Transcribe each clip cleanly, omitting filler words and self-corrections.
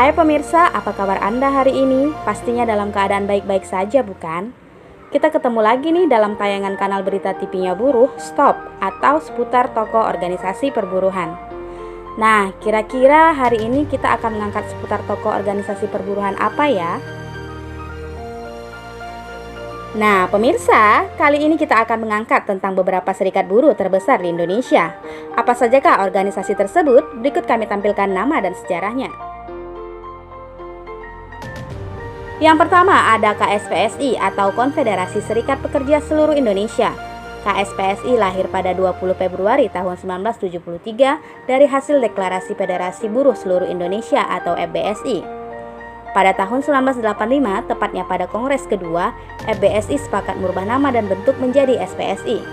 Hai pemirsa, apa kabar Anda hari ini? Pastinya dalam keadaan baik-baik saja, bukan? Kita ketemu lagi nih dalam tayangan kanal berita TV-nya Buruh, Stop, atau seputar tokoh organisasi perburuhan. Nah, kira-kira hari ini kita akan mengangkat seputar tokoh organisasi perburuhan apa ya? Nah, pemirsa, kali ini kita akan mengangkat tentang beberapa serikat buruh terbesar di Indonesia. Apa sajakah organisasi tersebut? Berikut kami tampilkan nama dan sejarahnya. Yang pertama ada KSPSI atau Konfederasi Serikat Pekerja Seluruh Indonesia. KSPSI lahir pada 20 Februari tahun 1973 dari hasil Deklarasi Federasi Buruh Seluruh Indonesia atau FBSI. Pada tahun 1985, tepatnya pada Kongres kedua, FBSI sepakat merubah nama dan bentuk menjadi SPSI.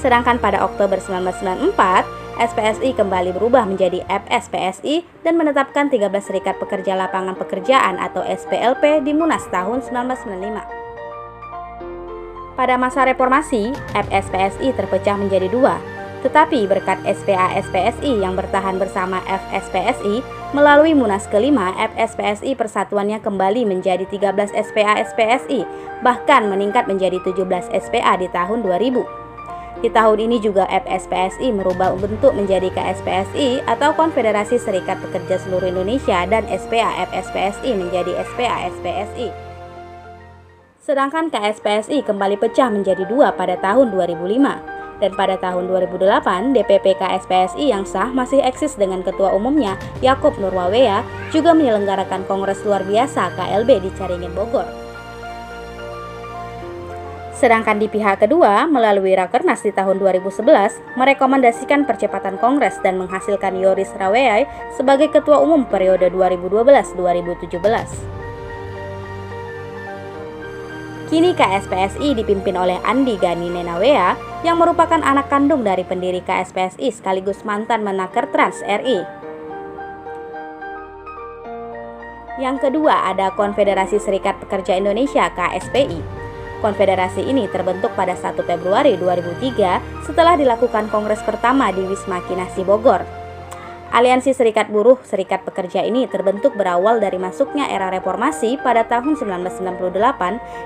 Sedangkan pada Oktober 1994, SPSI kembali berubah menjadi FSPSI dan menetapkan 13 Serikat Pekerja Lapangan Pekerjaan atau SPLP di Munas tahun 1995. Pada masa reformasi, FSPSI terpecah menjadi dua, tetapi berkat SPA-SPSI yang bertahan bersama FSPSI, melalui Munas kelima, FSPSI persatuannya kembali menjadi 13 SPA-SPSI, bahkan meningkat menjadi 17 SPA di tahun 2000. Di tahun ini juga FSPSI merubah bentuk menjadi KSPSI atau Konfederasi Serikat Pekerja Seluruh Indonesia dan SPA-FSPSI menjadi SPA-SPSI. Sedangkan KSPSI kembali pecah menjadi dua pada tahun 2005. Dan pada tahun 2008, DPP KSPSI yang sah masih eksis dengan Ketua Umumnya Yaakob Nurwaweya juga menyelenggarakan Kongres Luar Biasa KLB di Caringin, Bogor. Sedangkan di pihak kedua, melalui Rakernas di tahun 2011, merekomendasikan percepatan Kongres dan menghasilkan Yoris Raweyai sebagai Ketua Umum periode 2012-2017. Kini KSPSI dipimpin oleh Andi Gani Nenawea yang merupakan anak kandung dari pendiri KSPSI sekaligus mantan Menaker Trans RI. Yang kedua ada Konfederasi Serikat Pekerja Indonesia KSPI. Konfederasi ini terbentuk pada 1 Februari 2003 setelah dilakukan kongres pertama di Wisma Kinasi Bogor. Aliansi Serikat Buruh Serikat Pekerja ini terbentuk berawal dari masuknya era reformasi pada tahun 1998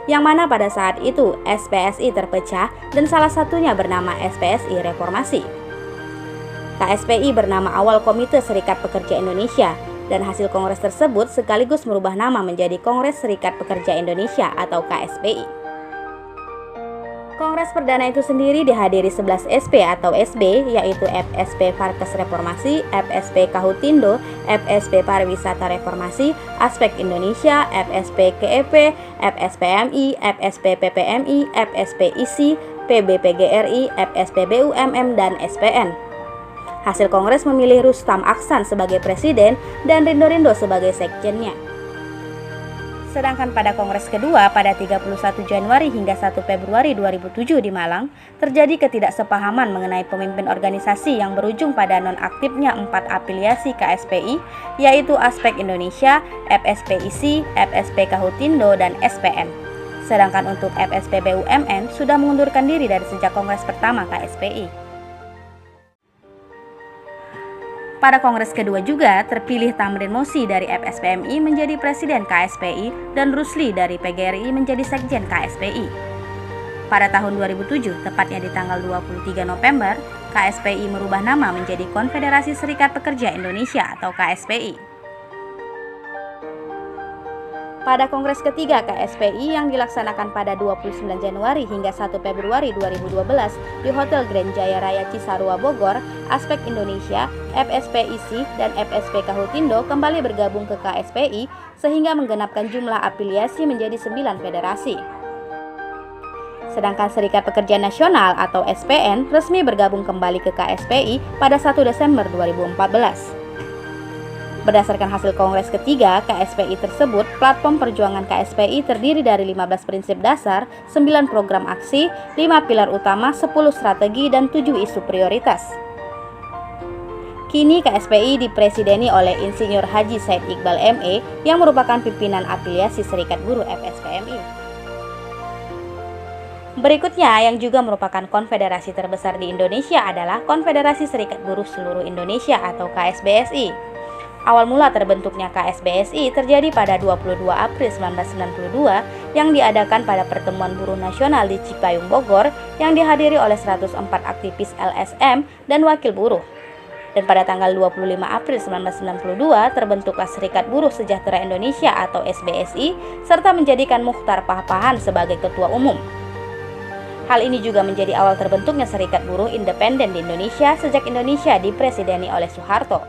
yang mana pada saat itu SPSI terpecah dan salah satunya bernama SPSI Reformasi. KSPI bernama awal Komite Serikat Pekerja Indonesia dan hasil kongres tersebut sekaligus merubah nama menjadi Kongres Serikat Pekerja Indonesia atau KSPI. Kongres perdana itu sendiri dihadiri 11 SP atau SB, yaitu FSP Farkes Reformasi, FSP Kahutindo, FSP Pariwisata Reformasi, Aspek Indonesia, FSP KEP, FSPMI, FSP PPMI, FSP ISI, PBPGRI, FSP BUMM, dan SPN. Hasil kongres memilih Rustam Aksan sebagai presiden dan Rindo Rindo sebagai sekjennya. Sedangkan pada Kongres kedua pada 31 Januari hingga 1 Februari 2007 di Malang, terjadi ketidaksepahaman mengenai pemimpin organisasi yang berujung pada nonaktifnya 4 afiliasi KSPI, yaitu Aspek Indonesia, FSP ISI, FSP Kahutindo, dan SPN. Sedangkan untuk FSP BUMN sudah mengundurkan diri dari sejak Kongres pertama KSPI. Pada Kongres kedua juga terpilih Tamrin Mosi dari FSPMI menjadi Presiden KSPI dan Rusli dari PGRI menjadi Sekjen KSPI. Pada tahun 2007, tepatnya di tanggal 23 November, KSPI merubah nama menjadi Konfederasi Serikat Pekerja Indonesia atau KSPI. Pada Kongres ketiga KSPI yang dilaksanakan pada 29 Januari hingga 1 Februari 2012 di Hotel Grand Jaya Raya Cisarua Bogor, Aspek Indonesia, FSP ISI, dan FSP Kahutindo kembali bergabung ke KSPI sehingga menggenapkan jumlah afiliasi menjadi 9 federasi. Sedangkan Serikat Pekerja Nasional atau SPN resmi bergabung kembali ke KSPI pada 1 Desember 2014. Berdasarkan hasil Kongres ketiga KSPI tersebut, platform perjuangan KSPI terdiri dari 15 prinsip dasar, 9 program aksi, 5 pilar utama, 10 strategi, dan 7 isu prioritas. Kini KSPI dipresideni oleh Insinyur Haji Said Iqbal ME yang merupakan pimpinan afiliasi Serikat Buruh FSPMI. Berikutnya yang juga merupakan konfederasi terbesar di Indonesia adalah Konfederasi Serikat Buruh Seluruh Indonesia atau KSBSI. Awal mula terbentuknya KSBSI terjadi pada 22 April 1992 yang diadakan pada Pertemuan Buruh Nasional di Cipayung, Bogor yang dihadiri oleh 104 aktivis LSM dan wakil buruh. Dan pada tanggal 25 April 1992 terbentuklah Serikat Buruh Sejahtera Indonesia atau SBSI serta menjadikan Muchtar Pahpahan sebagai ketua umum. Hal ini juga menjadi awal terbentuknya Serikat Buruh Independen di Indonesia sejak Indonesia dipresideni oleh Soeharto.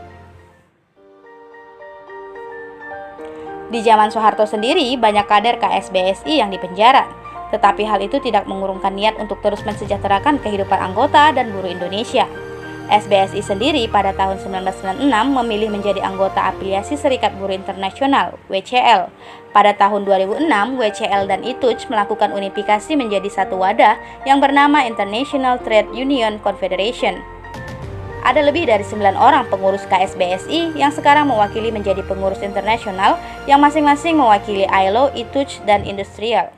Di zaman Soeharto sendiri, banyak kader KSBSI yang dipenjara, tetapi hal itu tidak mengurungkan niat untuk terus mensejahterakan kehidupan anggota dan buruh Indonesia. SBSI sendiri pada tahun 1996 memilih menjadi anggota afiliasi Serikat Buruh Internasional (WCL). Pada tahun 2006, WCL dan ITUJ melakukan unifikasi menjadi satu wadah yang bernama International Trade Union Confederation. Ada lebih dari 9 orang pengurus KSBSI yang sekarang mewakili menjadi pengurus internasional yang masing-masing mewakili ILO, ITUJ, dan Industrial.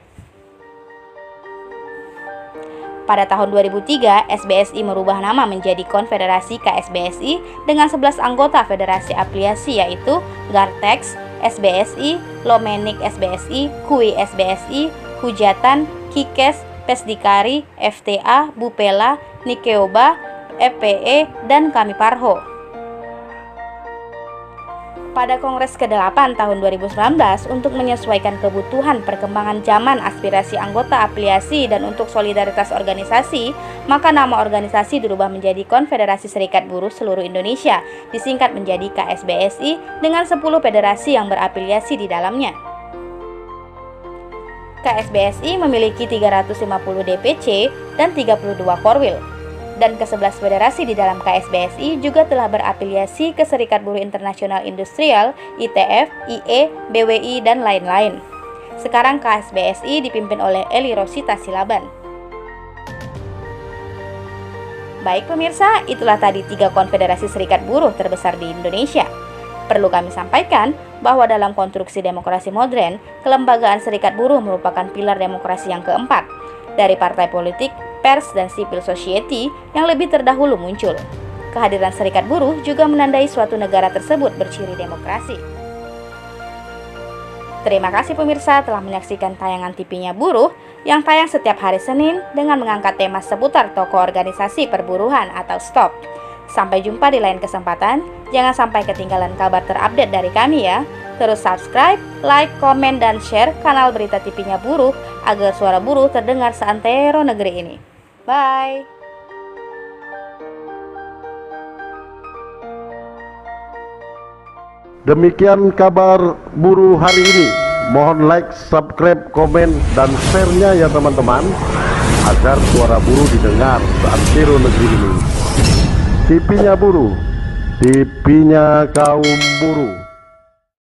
Pada tahun 2003, SBSI merubah nama menjadi Konfederasi KSBSI dengan 11 anggota federasi afiliasi yaitu Gartex, SBSI, Lomenik SBSI, KUI SBSI, Hujatan, Kikes, Pesdikari, FTA, Bupela, Nikeoba, FPE, dan Kami Parho. Pada Kongres ke-8 tahun 2019, untuk menyesuaikan kebutuhan perkembangan zaman aspirasi anggota afiliasi dan untuk solidaritas organisasi, maka nama organisasi dirubah menjadi Konfederasi Serikat Buruh Seluruh Indonesia, disingkat menjadi KSBSI dengan 10 federasi yang berafiliasi di dalamnya. KSBSI memiliki 350 DPC dan 32 Korwil. Dan ke-11 federasi di dalam KSBSI juga telah berafiliasi ke Serikat Buruh Internasional Industrial, ITF, IE, BWI, dan lain-lain. Sekarang KSBSI dipimpin oleh Eli Rosita Silaban. Baik pemirsa, itulah tadi 3 konfederasi serikat buruh terbesar di Indonesia. Perlu kami sampaikan bahwa dalam konstruksi demokrasi modern, kelembagaan serikat buruh merupakan pilar demokrasi yang keempat. Dari partai politik, pers, dan civil society yang lebih terdahulu muncul. Kehadiran serikat buruh juga menandai suatu negara tersebut berciri demokrasi. Terima kasih pemirsa telah menyaksikan tayangan TV-nya Buruh yang tayang setiap hari Senin dengan mengangkat tema seputar tokoh organisasi perburuhan atau STOP. Sampai jumpa di lain kesempatan. Jangan sampai ketinggalan kabar terupdate dari kami ya. Terus subscribe, like, komen, dan share kanal berita TV-nya Buruh agar suara buruh terdengar seantero negeri ini. Bye! Demikian kabar buruh hari ini. Mohon like, subscribe, komen, dan share-nya ya teman-teman, agar suara buruh didengar seantero negeri ini. TV-nya Buruh, TV-nya kaum buruh.